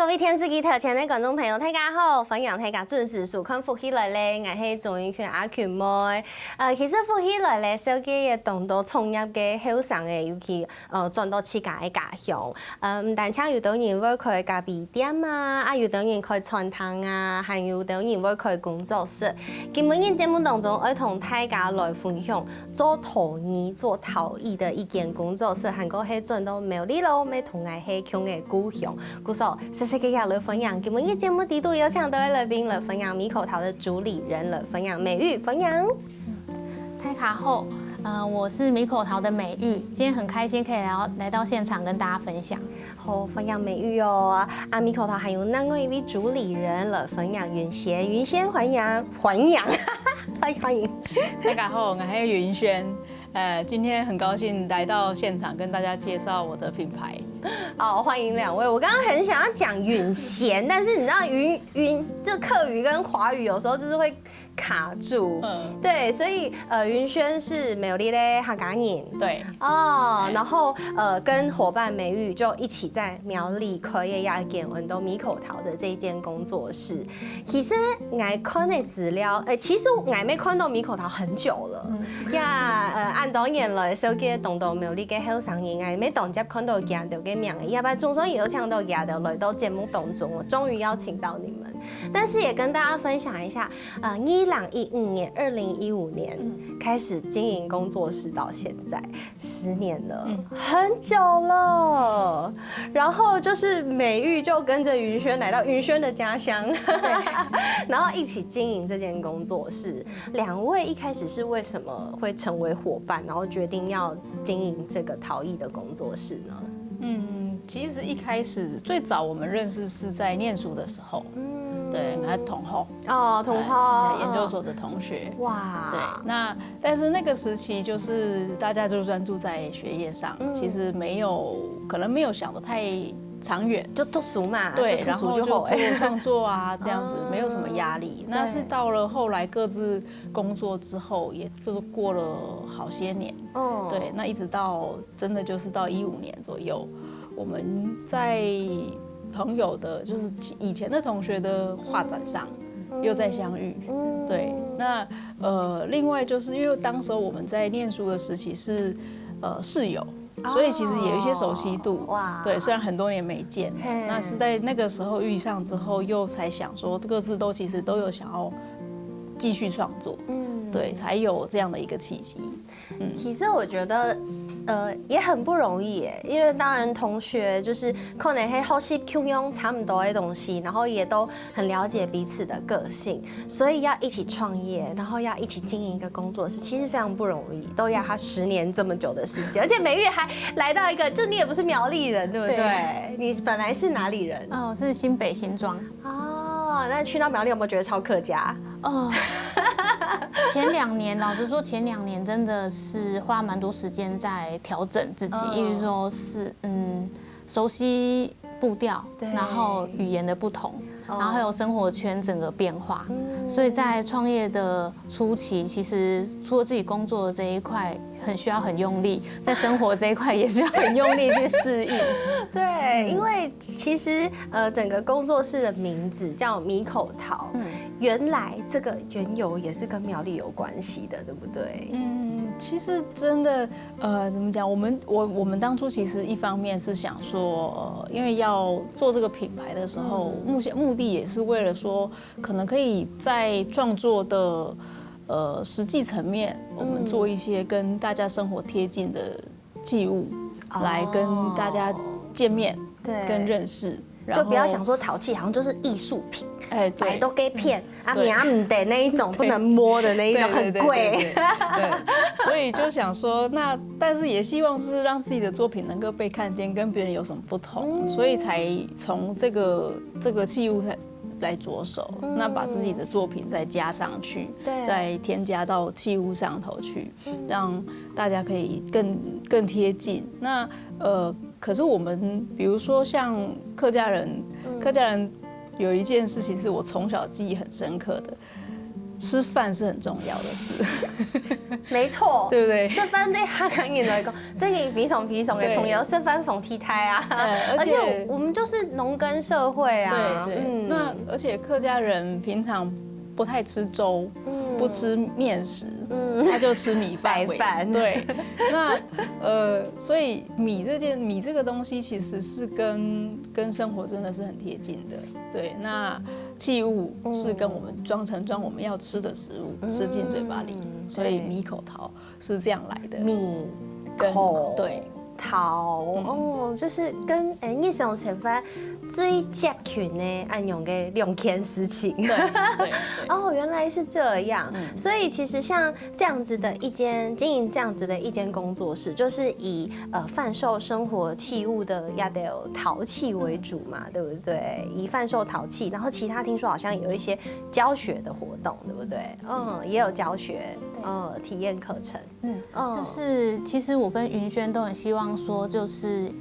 各位电视机头前的观众朋友，大家好，欢迎大家准时收看《福起来咧》，我是钟云权阿群妹。其实《福起来咧》小姐嘅动作创业嘅后生嘅，尤其转到自家嘅家乡。唔但请有啲人會開咖啡店啊，有啲人開餐廳啊，還有啲人會開工作室。今日節目當中，我同大家來分享做陶藝、做陶藝的一間工作室，韓國係轉到苗栗咯，咪同我係強嘅故鄉。故說細細嘅嘢來分享。今日嘅節目地度有請到嘅來賓來分享米口陶的主理人來分享美玉分享。大家好，我是米口陶的美玉，今天很開心可以來到現場跟大家分享。好，分享美玉哦。米口陶還有另外一位主理人來分享雲仙，雲仙歡迎，歡迎。大家好，我是雲仙。今天很高興來到現場跟大家介紹我的品牌。好，歡迎兩位。我剛剛很想要講雲仙，但是你知道雲這客語跟華語有時候就是會卡住。對，所以雲仙是苗栗的客家人。對。哦，然後跟夥伴美玉就一起在苗栗開一間運動米口陶的這一間工作室。其實我看的資料，其實我沒看到米口陶很久了。按當年來小姐動到苗栗嘅後生人，我沒當接看到見到嘅名嘅，要不然總算有請到見到來到節目當中，我終於邀請到你們。但是也跟大家分享一下，2015年、2015年開始經營工作室到現在10年了，很久了。然後就是美玉就跟着雲仙來到雲仙的家鄉，然後一起經營這間工作室。兩位一開始是為什麼會成為夥伴，然後決定要經營這個陶藝的工作室呢？其實一開始最早我們認識是在念書的時候。對，我是同學哦，同學研究所的同學。哇，對，但是那個時期就是大家就專注在學業上，其實可能沒有想得太長遠，就讀書嘛，對，然後就做創作啊，這樣子沒有什麼壓力。那是到了後來各自工作之後，也就是過了好些年，對，那一直到真的就是到15年左右，我們在朋友的，就是以前的同學的畫展上又再相遇，對，那另外就是因為當時我們在念書的時期是室友，所以其實也有一些熟悉度，哇，對，雖然很多年沒見，那是在那個時候遇上之後，又才想說各自都其實都有想要繼續創作，對，才有這樣的一個契機。其實我覺得。也很不容易耶，因為當然同學就是可能會學習共用差不多的東西，然後也都很了解彼此的個性，所以要一起創業，然後要一起經營一個工作室，其實非常不容易，都要他10年這麼久的時間，而且美玉還來到一個，就你也不是苗栗人，對不對？對，你本來是哪裡人？我是新北新莊。哦，那去到苗栗有沒有覺得超客家？前2年，老實說，前2年真的是花蠻多時間在調整自己，因為說是熟悉步調，然後語言的不同，然後還有生活圈整個變化，所以在創業的初期，其實除了自己工作的這一塊很需要很用力，在生活這一塊也需要很用力去適應。對，因為其實整個工作室的名字叫米口陶，原來這個緣由也是跟苗栗有關係的，對不對？其實真的，怎麼講？我們當初其實一方面是想說，因為要做這個品牌的時候，目的也是為了說，可能可以在創作的實際層面，我們做一些跟大家生活貼近的器物，來跟大家見面，跟認識。就不要想說陶器好像就是藝術品，買都給騙啊，名唔得那一種不能摸的那一種，很貴。對，所以就想說，但是也希望是讓自己的作品能夠被看見，跟別人有什麼不同，所以才從這個器物來着手，那把自己的作品再加上去，再添加到器物上頭去，讓大家可以更貼近。那可是我們比如說像客家人有一件事情是我從小記憶很深刻的，吃饭是很重要的事，没错，对不对？食飯對香港人來講，這個非常的重要，食飯逢替代啊。而且我們就是農耕社會啊。對，那而且客家人平常不太吃粥，不吃面食，他就吃米饭为主。对，那所以米这个东西其实是跟生活真的是很贴近的。对，那器物是跟我们装我们要吃的食物，吃进嘴巴里，所以米口桃是这样来的。米口对。桃哦，就是跟日常生活最接近的按用的两件事情。对。哦，原来是这样。所以其实像这样子的经营这样子的一间工作室，就是以贩售生活器物的亚得有陶器为主嘛，对不对？以贩售陶器，然后其他听说好像有一些教学的活动，对不对？也有教学，体验课程。就是其实我跟云轩都很希望说，就是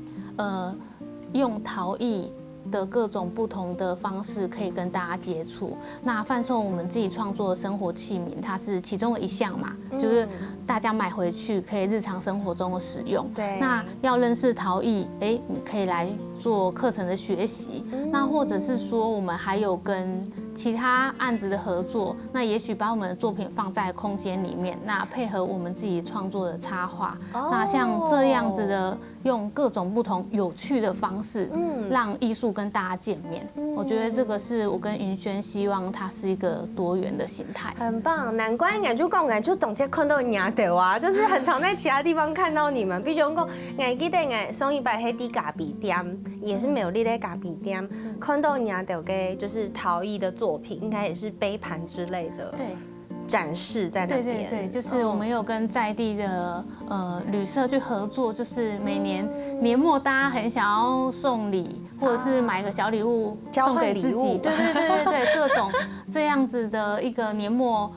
用陶艺的各种不同的方式可以跟大家接触。那贩售我们自己创作的生活器皿，它是其中的一项嘛，就是大家买回去可以日常生活中的使用。对。那要认识陶艺，你可以来做课程的学习。那或者是说，我们还有跟其他案子的合作，那也许把我们的作品放在空间里面，那配合我们自己创作的插画，那像这样子的，用各种不同有趣的方式，让艺术跟大家见面。我觉得这个是我跟云轩希望它是一个多元的形态。很棒，难怪俺就懂这看到你的啊，就是很常在其他地方看到你们。比如讲，俺记得俺上一摆黑地咖啡店，也是没有你的咖啡店，看到你的个就是陶艺的作品，应该也是杯盘之类的。对。展示在那边，对，就是我们有跟在地的旅社去合作，就是每年年末大家很想要送礼，或者是买个小礼物送给自己，对，各种这样子的一个年末，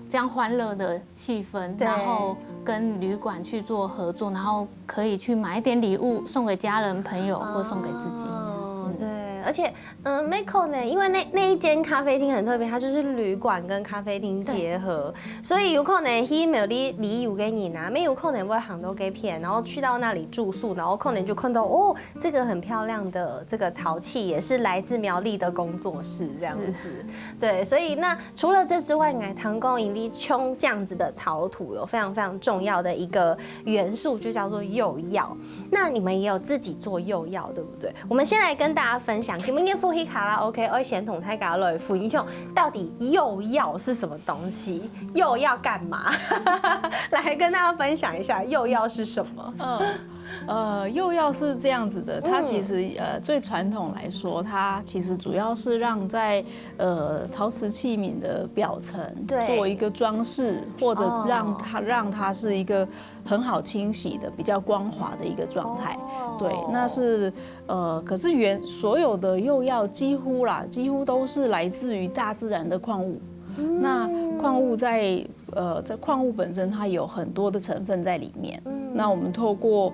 这样欢乐的气氛，然后跟旅馆去做合作，然后可以去买一点礼物送给家人朋友，或送给自己。对，而且Miko 呢，因为那一间咖啡厅很特别，它就是旅馆跟咖啡厅结合，所以有可能他没有礼物给你拿，没有可能会很多给骗，然后去到那里住宿，然后可能就看到这个很漂亮的这个陶器，也是来自苗栗的工作室这样子。对，所以那除了这之外，唐宫引力冲这样子的陶土有非常非常重要的一个元素，就叫做釉药。那你们也有自己做釉药，对不对？我们先来跟大家分享，今天复习卡拉 OK， 我先同大家来分享到底釉药是什么东西，釉要干嘛？来跟大家分享一下釉药是什么。釉药是这样子的，它其实最传统来说，它其实主要是让在陶瓷器皿的表层做一个装饰，或者让它是一个很好清洗的、比较光滑的一个状态。对，那是可是所有的釉药几乎都是来自于大自然的矿物。那矿物在矿物本身它有很多的成分在里面。那我们透过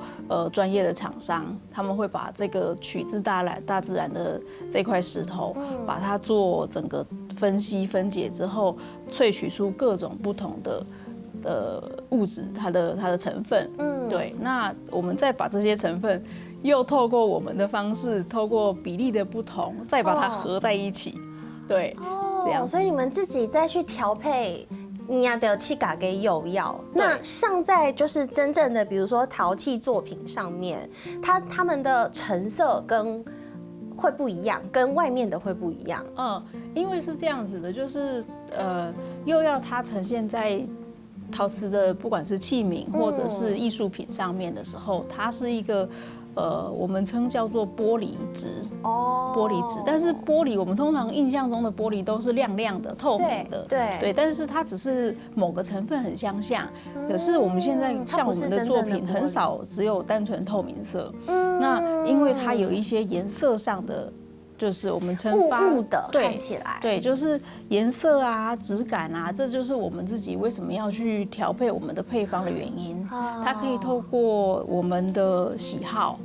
专业的厂商，他们会把这个取自大自然的这块石头，把它做整个分析分解之后，萃取出各种不同的物质，它的成分。对，那我们再把这些成分又透过我们的方式，透过比例的不同，再把它合在一起。对，这样。所以你们自己再去调配。你要的气嘎给釉药，那上在就是真正的，比如说陶器作品上面，它们的成色会不一样，跟外面的会不一样。因为是这样子的，就是釉药它呈现在陶瓷的不管是器皿或者是艺术品上面的时候，它是一个。我们称叫做玻璃质，玻璃质。但是玻璃，我们通常印象中的玻璃都是亮亮的、透明的，对。但是它只是某个成分很相像，可是我们现在像我们的作品很少只有单纯透明色，那因为它有一些颜色上的就是我们称发雾的看起来，对，就是颜色啊、质感啊，这就是我们自己为什么要去调配我们的配方的原因。它可以透过我们的喜好，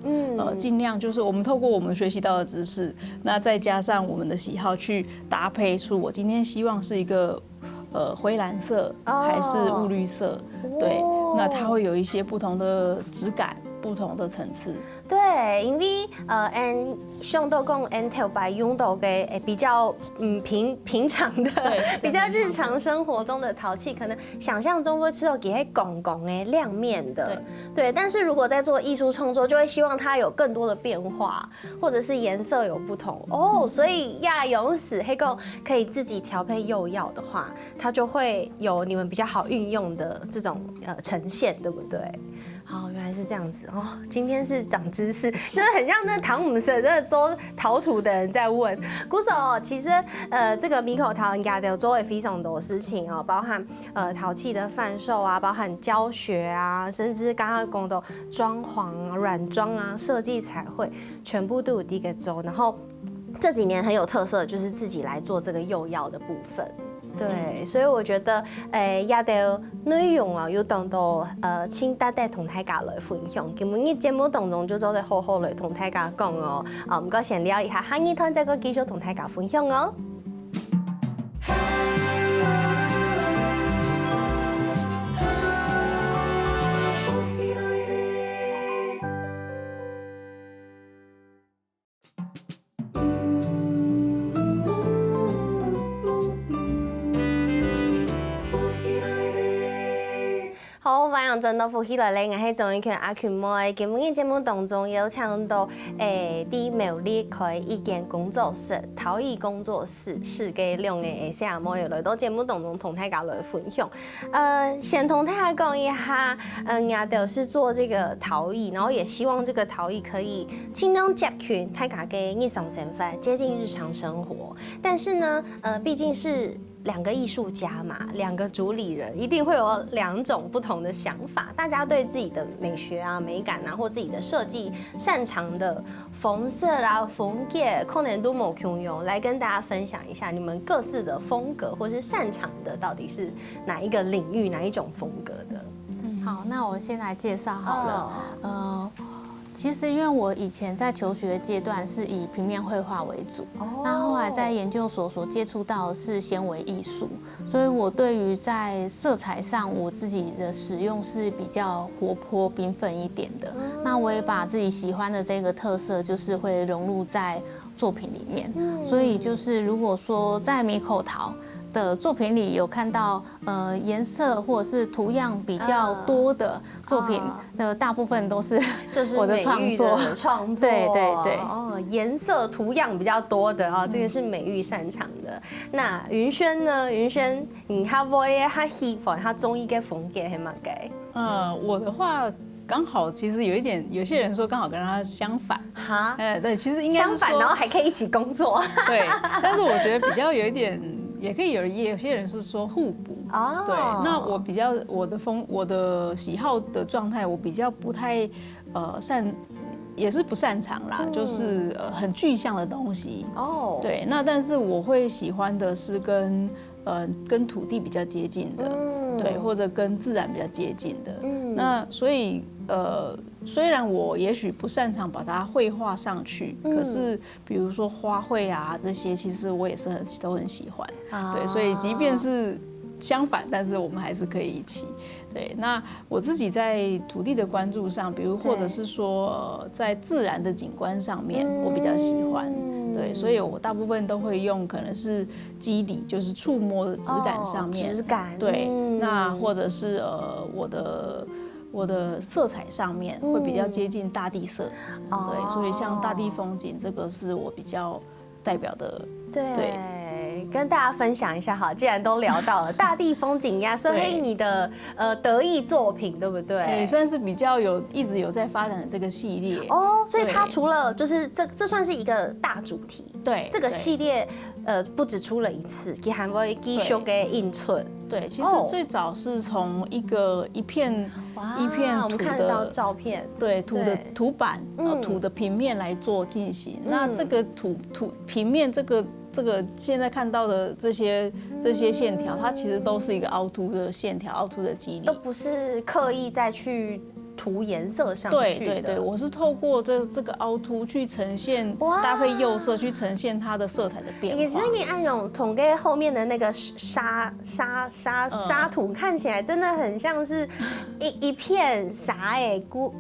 尽量就是我们透过我们学习到的知识，那再加上我们的喜好去搭配出我今天希望是一个灰蓝色还是雾绿色，对，那它会有一些不同的质感、不同的层次。对，因为上到讲 Intel 白用到嘅比较平常的，比较日常生活中的陶器，可能想象中会吃到给拱拱诶亮面的，对。但是如果在做艺术创作，就会希望它有更多的变化，或者是颜色有不同哦。所以亚勇死黑狗可以自己调配釉药的话，它就会有你们比较好运用的这种呈现，对不对？好，原来是这样子哦！今天是长知识，就是很像那唐姆斯那做陶土的人在问。古手其实这个米口陶亚的做也非常多事情哦，包含陶器的贩售啊，包含教学啊，甚至刚刚讲的装潢啊、软装啊、设计彩绘，全部都有第一个做。然后这几年很有特色，就是自己来做这个釉药的部分。对，所以我觉得，也的内容啊，有当到请大家同大家来分享。今日节目当中就做得好好来同大家讲哦。唔該先聊一下，下一趟再個繼續同大家分享哦。好，歡迎進到富喜來咧，我係總演員阿權妹。今日節目當中有請到啲苗栗開一間工作室，陶藝工作室，世界兩嘅小妹又來到節目當中同大家來分享。先同大家講一下，亞豆是做這個陶藝，然後也希望這個陶藝可以盡量接近大家嘅日常生活，接近日常生活。但是呢，畢竟是兩個藝術家嘛，兩個主理人一定會有兩種不同的想法。大家對自己的美學啊、美感啊，或自己的設計擅長的風色啦、風格，可能都冇共用。來跟大家分享一下你們各自的風格，或是擅長的到底是哪一個領域、哪一種風格的？好，那我先來介紹好了。其實因為我以前在求學階段是以平面繪畫為主，那後來在研究所所接觸到的是纖維藝術，所以我對於在色彩上我自己的使用是比較活潑繽紛一點的。那我也把自己喜歡的這個特色就是會融入在作品裡面，所以就是如果說在米口陶的作品裡有看到顏色或者是圖樣比較多的作品的大部分都是我的創作。對對對。哦，顏色圖樣比較多的啊，這個是美玉擅長的。那雲軒呢？雲軒，他會他喜歡他中意嘅風格係乜嘅？我的話。剛好，其實有一點，有些人說剛好跟他相反。哈，對，其實應該相反，然後還可以一起工作。對，但是我覺得比較有一點，也可以有些人是說互補。哦，對，那我比較我的喜好的狀態，我比較不太也是不擅長啦，就是很具象的東西。哦，對，那但是我會喜歡的是跟土地比較接近的，對，或者跟自然比較接近的。那所以雖然我也許不擅長把它繪畫上去，可是比如說花卉啊這些，其實我也是都很喜歡。對，所以即便是相反，但是我們還是可以一起。對，那我自己在土地的關注上，比如或者是說在自然的景觀上面，我比較喜歡。對，所以我大部分都會用可能是肌理，就是觸摸的質感上面。質感。對，那或者是我的色彩上面會比較接近大地色。對，所以像大地風景這個是我比較代表的。對。跟大家分享一下哈，既然都聊到了大地风景呀，所以你的得意作品对不对？对，算是比较一直有在发展的这个系列哦，所以它除了就是这算是一个大主题，对，这个系列不止出了一次，给还会继续给印存。对，其实最早是从一片我们看得到照片，对，土的图板，土的平面来做进行。那这个平面这个现在看到的这些线条，它其实都是一个凹凸的线条，凹凸的肌理，都不是刻意再去涂颜色上去的。对，我是透过这个凹凸去呈现，搭配釉色去呈现它的色彩的变化。你真的按用统给后面的那个沙土，看起来真的很像是一片沙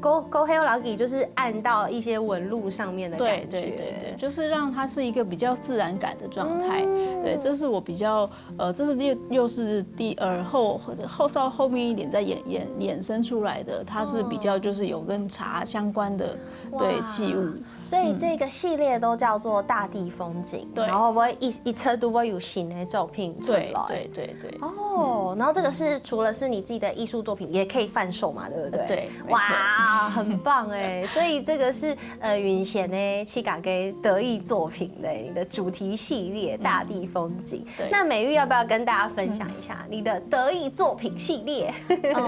勾黑老底，就是按到一些纹路上面的感觉。对，就是让它是一个比较自然感的状态。对，这是我比较这是又是第二或者稍后面一点再衍生出来的，它是比较就是有跟茶相关的对器物。所以这个系列都叫做大地风景，然后我一车都会有新的作品出来。对。哦，然后这个是除了是你自己的艺术作品，也可以贩售嘛，对不对？对，哇，很棒哎！所以这个是允贤呢七嘎给得意作品的你的主题系列大地风景。对，那美玉要不要跟大家分享一下你的得意作品系列？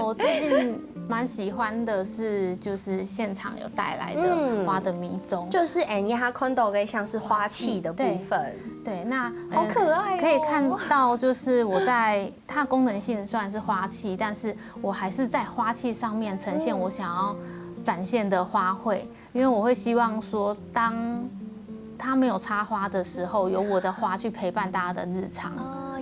我最近蛮喜欢的是，就是现场有带来的花的迷踪，就是它看到的像是花器的部分。对，那好可爱哦，可以看到就是我在它功能性虽然是花器，但是我还是在花器上面呈现我想要展现的花卉，因为我会希望说，当它没有插花的时候，有我的花去陪伴大家的日常。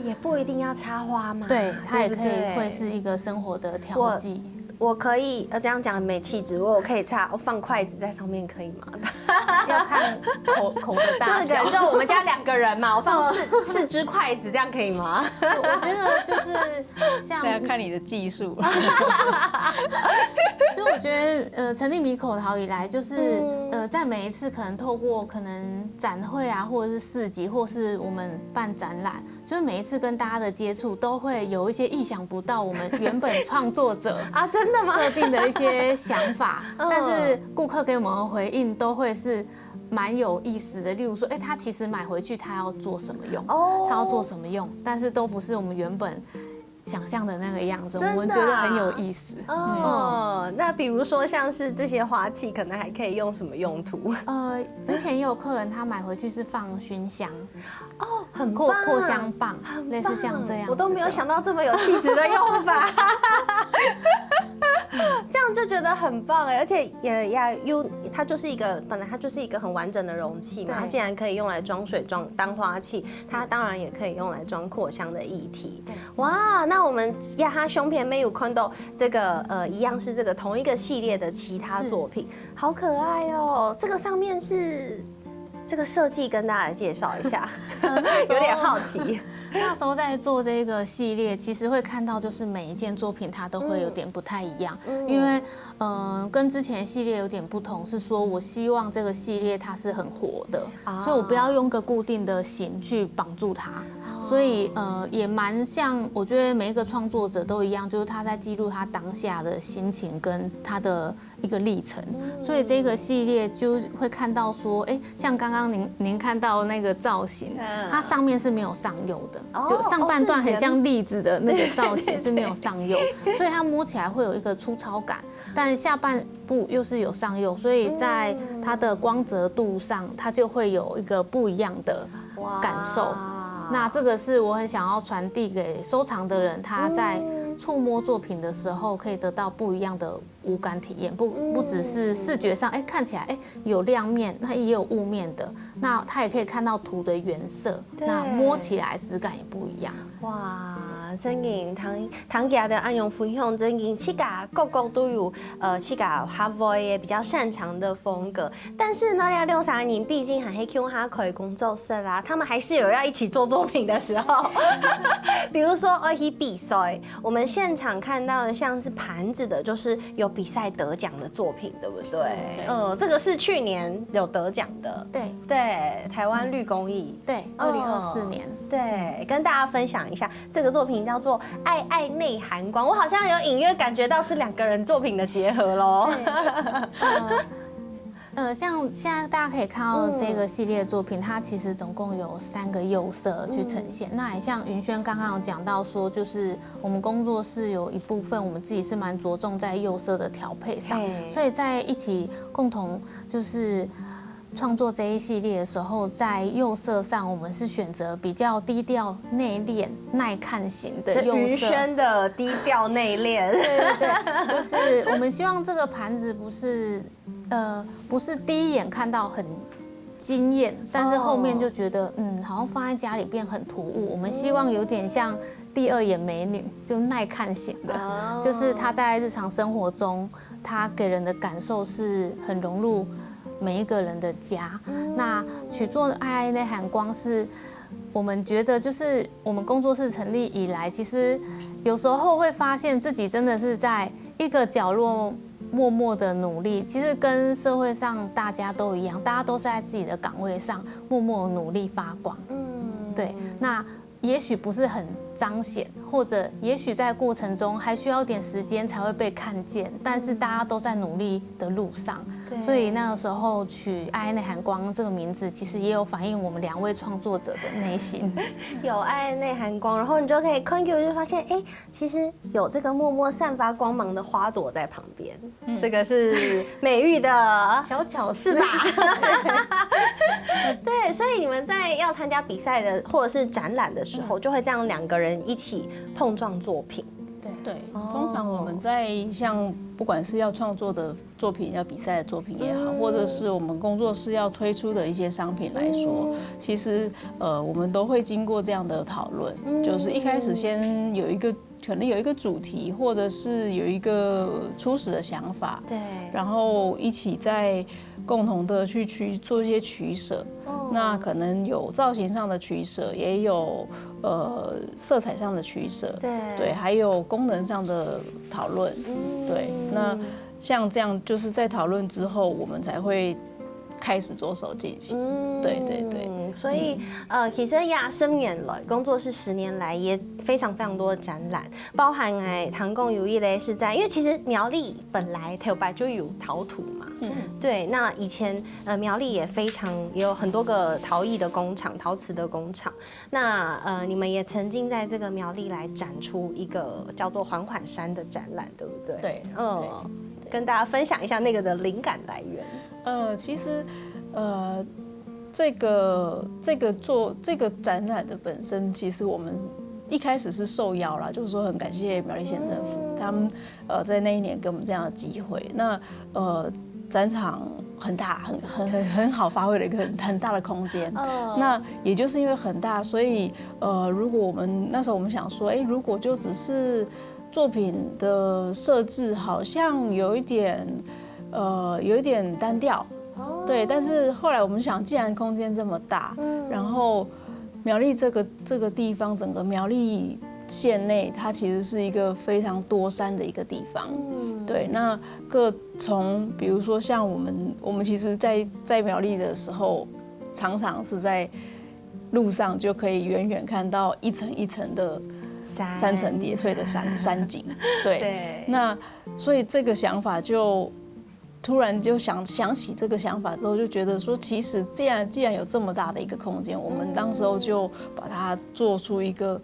也不一定要插花嘛，对，它也可以会是一个生活的调剂。我可以这样讲很没气质，我可以我放筷子在上面可以吗？要看口的大小。就我们家2个人嘛，我放4只筷子，这样可以吗？我觉得就是像要看你的技术。所以我觉得成立米口陶以来，就是在每一次可能透过可能展会啊，或者是市集，或是我们办展览，就是每一次跟大家的接触，都会有一些意想不到我们原本创作者啊，真的吗？设定的一些想法，但是顾客给我们的回应都会是蛮有意思的。例如说，他其实买回去他要做什么用？他要做什么用？但是都不是我们原本想象的那个样子，我们觉得很有意思。那比如说像是这些花器，可能还可以用什么用途？之前也有客人他买回去是放熏香，很棒，扩香棒，类似像这样，我都没有想到这么有气质的用法。这样就觉得很棒哎，而且它就是一个本来它就是一个很完整的容器嘛，它既然可以用来装水当花器，它当然也可以用来装扩香的液体。哇，那我们它胸片没有看到这个一样是这个同一个系列的其他作品，好可爱哦。这个上面是这个设计跟大家介绍一下，有点好奇。那时候在做这个系列，其实会看到就是每一件作品它都会有点不太一样，因为跟之前系列有点不同，是说我希望这个系列它是很活的，所以我不要用个固定的形去绑住它。所以也蛮像，我觉得每一个创作者都一样，就是他在记录他当下的心情跟他的一个历程。所以这个系列就会看到说，像刚刚您看到那个造型，它上面是没有上釉的，就上半段很像栗子的那个造型是没有上釉，所以它摸起来会有一个粗糙感，但下半部又是有上釉，所以在它的光泽度上，它就会有一个不一样的感受。那这个是我很想要传递给收藏的人，他在触摸作品的时候可以得到不一样的五感体验，不只是视觉上，看起来有亮面，那也有雾面的，那他也可以看到图的原色，那摸起来质感也不一样。哇，真嘅唐家的按用分享，真嘅七家各都有七家哈维也比较擅长的风格，但是呢，63年毕竟还是 Q 哈可以工作室啦，他们还是有要一起做作品的时候，比如说去比赛，我们们现场看到的像是盘子的，就是有比赛得奖的作品，对不对？这个是去年有得奖的，对，台湾绿公益，对，2024年，对，跟大家分享一下，这个作品叫做《爱爱内含光》，我好像有隐约感觉到是2个人作品的结合喽。像现在大家可以看到这个系列作品，它其实总共有3个釉色去呈现。那也像云轩刚刚有讲到说，就是我们工作室有一部分我们自己是蛮着重在釉色的调配上，所以在一起共同就是创作这一系列的时候，在釉色上我们是选择比较低调、内敛、耐看型的釉色。云轩的低调内敛，对，就是我们希望这个盘子不是第一眼看到很惊艳，但是后面就觉得好像放在家里变很突兀。我们希望有点像第2眼美女，就耐看型的，就是她在日常生活中，她给人的感受是很融入每一个人的家。那取作爱爱内含光是我们觉得，就是我们工作室成立以来，其实有时候会发现自己真的是在一个角落默默的努力，其实跟社会上大家都一样，大家都是在自己的岗位上默默努力发光。对，那也许不是很彰显，或者也许在过程中还需要点时间才会被看见，但是大家都在努力的路上。所以那个时候取爱爱内含光这个名字，其实也有反映我们2位创作者的内心。有爱爱内含光，然后你就可以看给我就发现，其实有这个默默散发光芒的花朵在旁边，这个是美玉的小巧思是吧？对，所以你们在要参加比赛的或者是展览的时候，就会这样2个人一起碰撞作品。对，通常我们在像不管是要创作的作品、要比赛的作品也好，或者是我们工作室要推出的一些商品来说，其实我们都会经过这样的讨论，就是一开始先可能有一个主题，或者是有一个初始的想法，对，然后一起再共同的去做一些取舍。那可能有造型上的取舍，也有色彩上的取舍，对，还有功能上的讨论，对。那像这样，就是在讨论之后，我们才会开始着手进行。对。所以其實10年來工作室10年來也非常多的展覽，包含唐貢有一類是在，因為其實苗栗本來台北就有陶土嘛，對，那以前苗栗也有很多個陶藝的工廠、陶瓷的工廠，那你們也曾經在這個苗栗來展出一個叫做緩緩山的展覽，對不對？對，跟大家分享一下那個的靈感來源。其實這個展覽的本身，其實我們一開始是受邀啦，就是說很感謝苗栗縣政府，他們在那一年給我們這樣的機會。那展場很大，很好發揮了一個很大的空間。那也就是因為很大，所以如果那時候我們想說，如果就只是作品的設置，好像有一點單調。對，但是後來我們想，既然空間這麼大，然後苗栗這個地方，整個苗栗縣內，它其實是一個非常多山的一個地方。對，那從比如說像我們其實在苗栗的時候，常常是在路上就可以遠遠看到一層一層的三層疊翠的山景。對，那所以這個想法就突然就想起這個想法之後，就覺得說，其實既然有這麼大的一個空間，我們當時候就把它做出一個，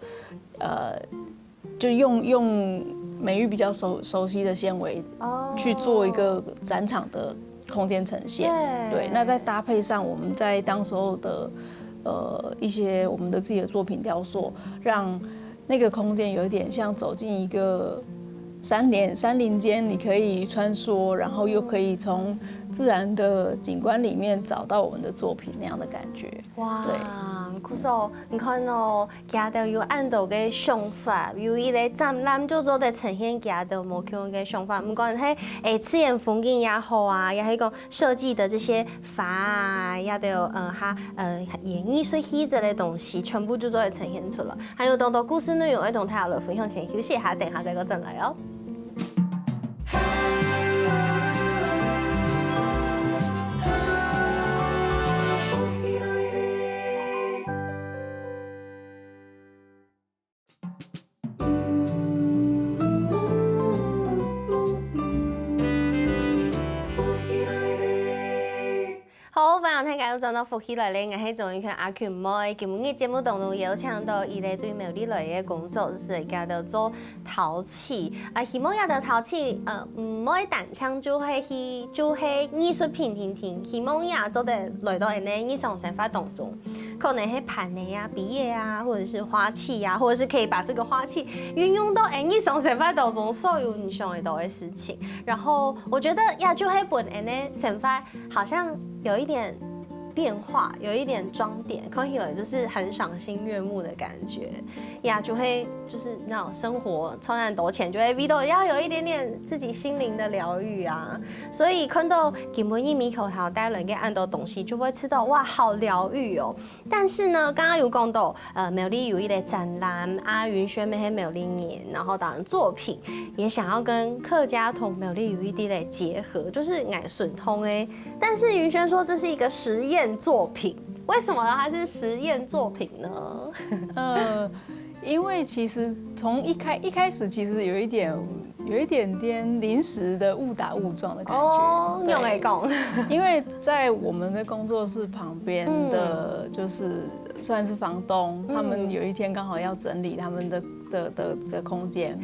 就用美玉比較熟悉的纖維去做一個展場的空間呈現。對，那再搭配上我們在當時候的一些我們的自己的作品雕塑，讓那個空間有一點像走進一個山林間，你可以穿梭，然後又可以從自然的景觀裡面找到我們的作品那樣的感覺。哇，可是你看哦，家都有按照嘅想法，有一个展览就做得呈现家都无同嘅想法，不管係自然风景也好啊，也係講設計的這些法啊，也都有演藝術氣質的東西，全部就做得呈現出來。還有當到故事內容，要同大家來分享，先休息一下，等下再個陣來哦。好，歡迎大家又轉到福喜來咧，我係總員阿權妹。今日節目當中邀請到伊咧對苗栗來嘅工作，就是家到做陶器。希望家到陶器，唔可以單槍就係藝術品聽聽，希望也做得來到人嘅日常生活當中，可能係盤的啊、筆葉啊，或者是花器啊，或者是可以把這個花器運用到日常生活當中所有你想得到的事情。然後我覺得也就係本人嘅生活好像有一點變化，有一點裝點，看起來就是很賞心悅目的感覺呀，就會就是那種生活超難多錢，就會遇到要有一點點自己心靈的療癒啊。所以看到今日米口頭帶來嘅按到東西，就會知道哇，好療癒哦。但是呢，剛剛有講到苗栗有一個展覽啊，雲軒美係苗栗年，然後當然作品也想要跟客家同苗栗有一啲嘅結合，就是藝順通誒。但是雲軒說這是一個實驗作品，為什麼它是實驗作品呢？因為其實從一開始其實有一點點臨時的誤打誤撞的感覺。哦，用來講，因為在我們的工作室旁邊的，就是算是房東，他們有一天剛好要整理他們的空間，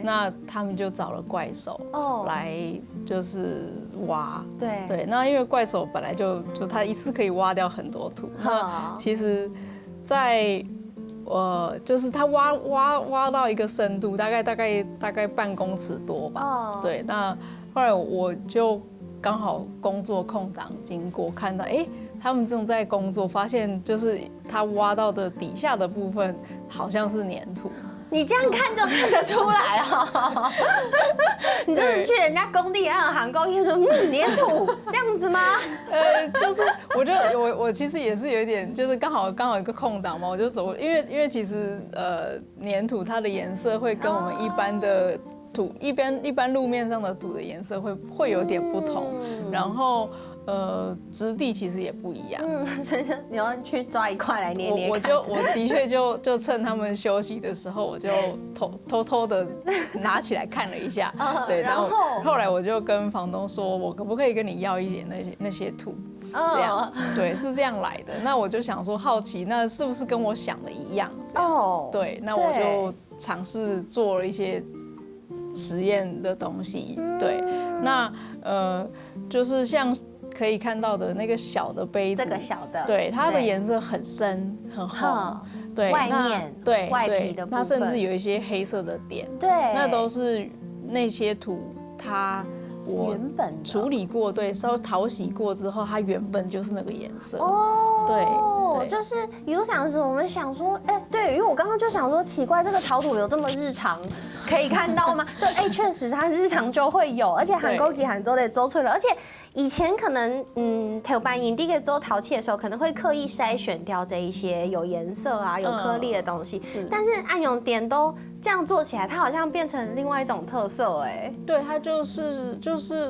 那他們就找了怪手來就是挖，對，那因為怪手本來就他一次可以挖掉很多土，那其實在就是他挖到一個深度，大概半公尺多吧，對，那後來我就剛好工作空檔經過，看到他們正在工作，發現就是他挖到的底下的部分好像是粘土。你這樣看就看得出來啊！你就是去人家工地那行工，說粘土這樣子嗎？就是我其實也是有一點，就是剛好一個空檔嘛，我就走，因為其實粘土它的顏色會跟我們一般的土一般路面上的土的顏色會有點不同，然後質地其實也不一樣。所以你要去抓一塊來捏捏看。我的確就趁他們休息的時候，我就偷偷的拿起來看了一下。對，然後後來我就跟房東說，我可不可以跟你要一點那些土？這樣，對，是這樣來的。那我就想說好奇，那是不是跟我想的一樣？這樣，對，那我就嘗試做了一些實驗的東西。對，那就是像可以看到的那個小的杯子，這個小的，對，它的顏色很深很紅，對，外面對外皮的部分，它甚至有一些黑色的點，對，那都是那些土我原本處理過，對，稍微淘洗過之後，它原本就是那個顏色。對，就是有想時我們想說，對，因為我剛剛就想說，奇怪，這個陶土有這麼日常可以看到嗎？就確實它日常就會有，而且韓國給韓州的做出來，而且以前可能頭班營地給做陶器的時候，可能會刻意篩選掉這一些有顏色啊、有顆粒的東西，但是按用點都這樣做起來，它好像變成另外一種特色，對，它就是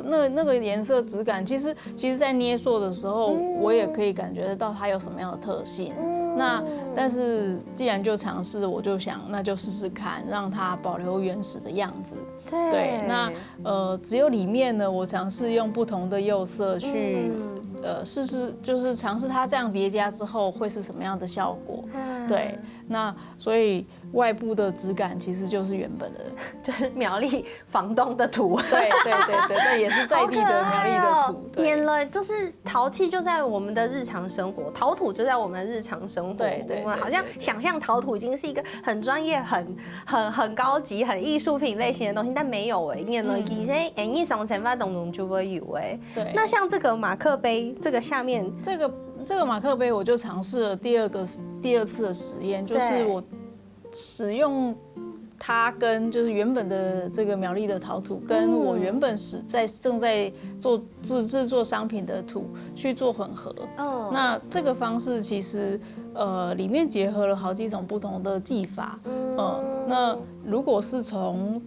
那個顏色質感，其實在捏塑的時候，我也可以感覺得到它有什麼樣的特性。那但是既然就嘗試，我就想那就試試看，讓它保留原始的樣子。對，那只有裡面呢，我嘗試用不同的釉色去試試，就是嘗試它這樣疊加之後會是什麼樣的效果。對，那所以外部的質感其實就是原本的，就是苗栗房東的土。對，也是在地的苗栗的土。原來就是陶器就在我們的日常生活，陶土就在我們的日常生活。對，我們好像想象陶土已經是一個很專業、很高級、很藝術品類型的東西，但沒有原來其實日常生活當中就會有。對，那像這個馬克杯，這個下面这个马克杯我就尝试了第二次的实验，就是我使用它跟就是原本的这个苗栗的陶土，跟我原本正在制作商品的土去做混合。那这个方式其实里面结合了好几种不同的技法。那如果是从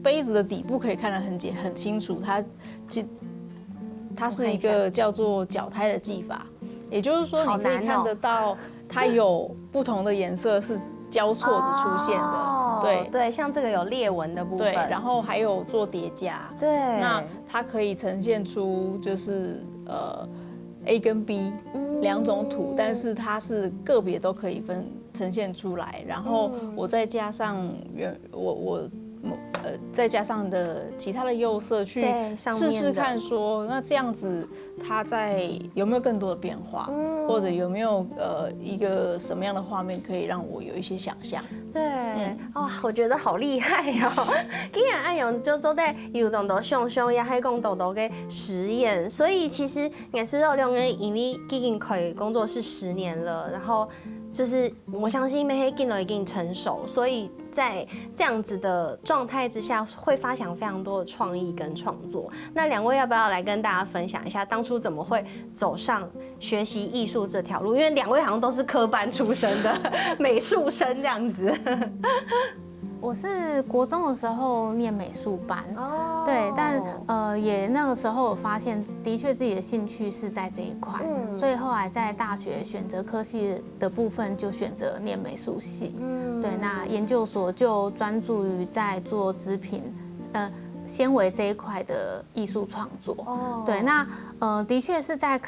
杯子的底部可以看得很清楚，它是一个叫做角胎的技法，也就是说你可以看得到它有不同的颜色是交错着出现的。对，像这个有裂纹的部分，对，然后还有做叠加，对，那它可以呈现出就是A 跟 B 两种土，但是它是个别都可以呈现出来，然后我再加上再加上的其他的釉色去试试看说，那这样子它有没有更多的变化，或者有没有一个什么样的画面可以让我有一些想象。对，我觉得好厉害哦！竟然按用就做在有动作上也还讲豆的实验，所以其实也是肉两个因为已经开工作室10年了，然后就是我相信每黑进了已经成熟，所以在这样子的状态之下，会发想非常多的创意跟创作。那两位要不要来跟大家分享一下，当初怎么会走上学习艺术这条路？因为两位好像都是科班出身的美术生这样子。我是国中的时候念美术班，对，但也那个时候有发现，的确自己的兴趣是在这一块，所以后来在大学选择科系的部分就选择念美术系，对，那研究所就专注于在做织品，纤维这一块的艺术创作，对，那的确是在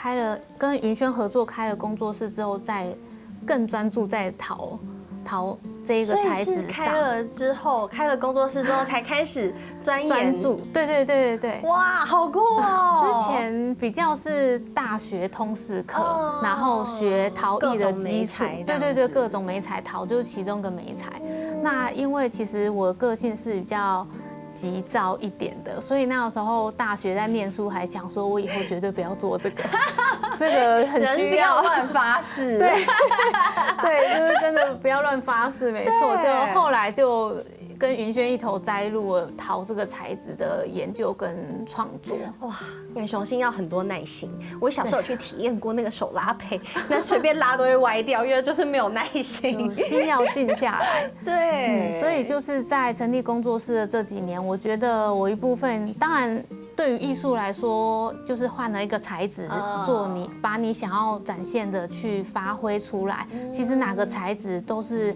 跟云轩合作开了工作室之后，在更专注在陶这一个材质上，开了工作室之后才开始钻研。对。哇，好酷哦！之前比较是大学通识课，然后学陶艺的基础，对，各种媒材，陶就是其中一个媒材。那因为其实我的个性是比较急躁一点的，所以那个时候大学在念书，还想说我以后绝对不要做这个，这个很需要。人不要乱发誓。对，就是真的不要乱发誓，没错。就后来就跟云轩一头栽入了陶这个材质的研究跟创作。哇，远雄心要很多耐心。我小时候有去体验过那个手拉胚，那随便拉都会歪掉，因为就是没有耐心，心要静下来。对，所以就是在成立工作室的这几年，我觉得我一部分当然。对于艺术来说，就是换了一个材质，把你想要展现的去发挥出来。其实哪个材质都是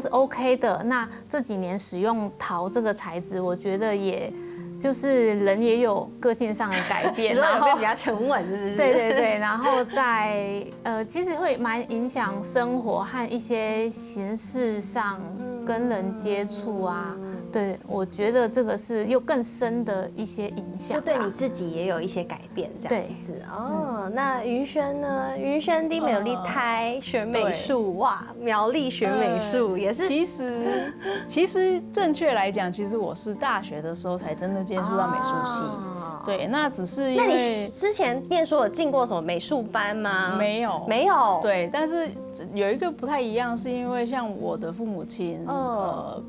OK 的。那这几年使用陶这个材质，我觉得也就是人也有个性上的改变，然后比较沉稳，是不是？对，然后在其实会蛮影响生活和一些形式上跟人接触啊。对，我觉得这个是又更深的一些影响，就对你自己也有一些改变，这样子哦。那云轩呢？云轩的苗栗台学美术，哇，苗栗学美术也是。其实正确来讲，其实我是大学的时候才真的接触到美术系。对，那只是因为。那你之前念书有进过什么美术班吗？没有。对，但是有一个不太一样，是因为像我的父母亲，我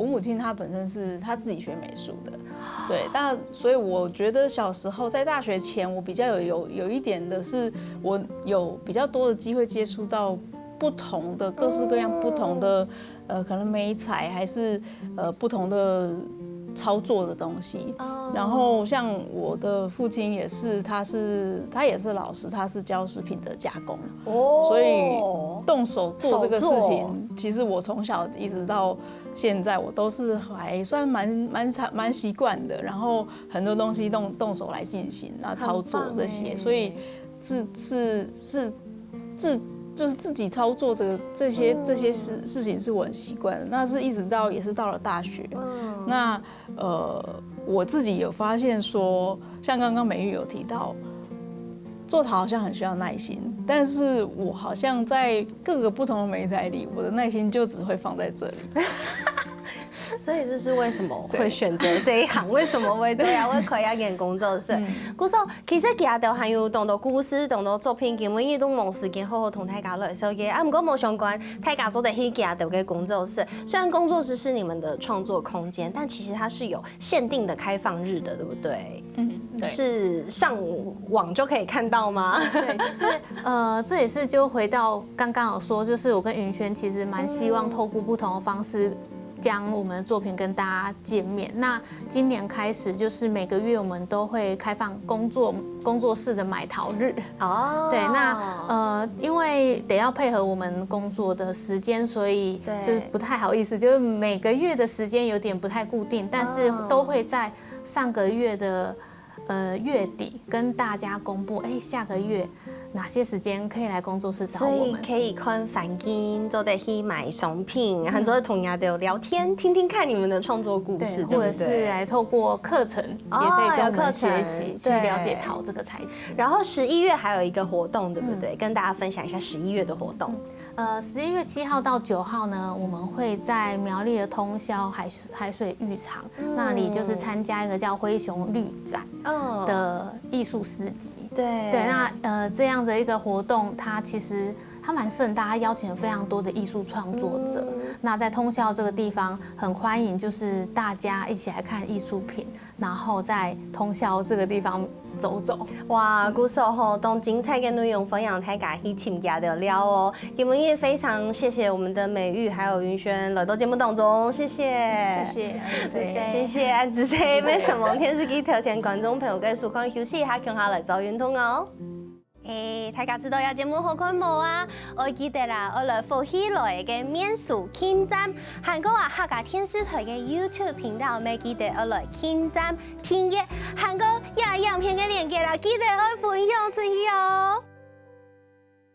母亲她本身是她自己学美术的，对，所以我觉得小时候在大学前，我比较有一点的是，我有比较多的机会接触到不同的各式各样不同的可能媒材还是不同的操作的东西。然后像我的父亲也是，他也是老师，他是教食品的加工，所以动手做这个事情，其实我从小一直到现在，我都是还算蛮习惯的。然后很多东西动手来进行，然后操作这些，所以就是自己操作这些事情是我很习惯的。那是一直也是到了大学，那我自己有发现说，像刚刚美玉有提到，做陶好像很需要耐心，但是我好像在各个不同的媒材里，我的耐心就只会放在这里。所以这是为什么会选择这一行？为什么会这样？为科雅演工作室。故说其实其他都还有同多故事、同多作品，根本伊都冇时间好好同大家来收嘅。啊，不过冇相关，大家做的迄其他都嘅工作室。虽然工作室是你们的创作空间，但其实它是有限定的开放日的，对不对？对，是上网就可以看到吗？对，就是这也是就回到刚刚有说，就是我跟云轩其实蛮希望透过不同的方式，将我们的作品跟大家见面。那今年开始，就是每个月我们都会开放工作室的买陶日。哦，对，那因为得要配合我们工作的时间，所以就是不太好意思，就是每个月的时间有点不太固定，但是都会在上个月的月底跟大家公布，下个月哪些时间可以来工作室找我们？所以可以看反应，做得去买商品，然后做同样的聊天，听听看你们的创作故事，或者是来透过课程，也可以跟我们学习，去了解陶这个材质。然后11月还有一个活动，对不对？跟大家分享一下11月的活动。11月7号到9号呢，我们会在苗栗的通霄海水浴场那里，就是参加一个叫灰熊绿展的艺术市集。对，那这样的一个活动，它其实它蛮盛大，它邀请了非常多的艺术创作者。那在通霄这个地方，很欢迎就是大家一起来看艺术品，然后在通霄这个地方走走。哇，古时候当精彩的内容分享，大家去参加得了哦。今天也非常谢谢我们的美玉还有云轩来到节目当中，谢谢，谢谢安子 C， 没什么，电视机头前观众朋友嘅收看休息一下，向下来找运动哦。大家知道有节目好看冇啊？我記得啦，我來福喜來嘅免數傾站，韓國客家電視台嘅 YouTube 頻道，咪記得我來傾站聽嘅韓國影片嘅連結啦，記得我分享出去哦。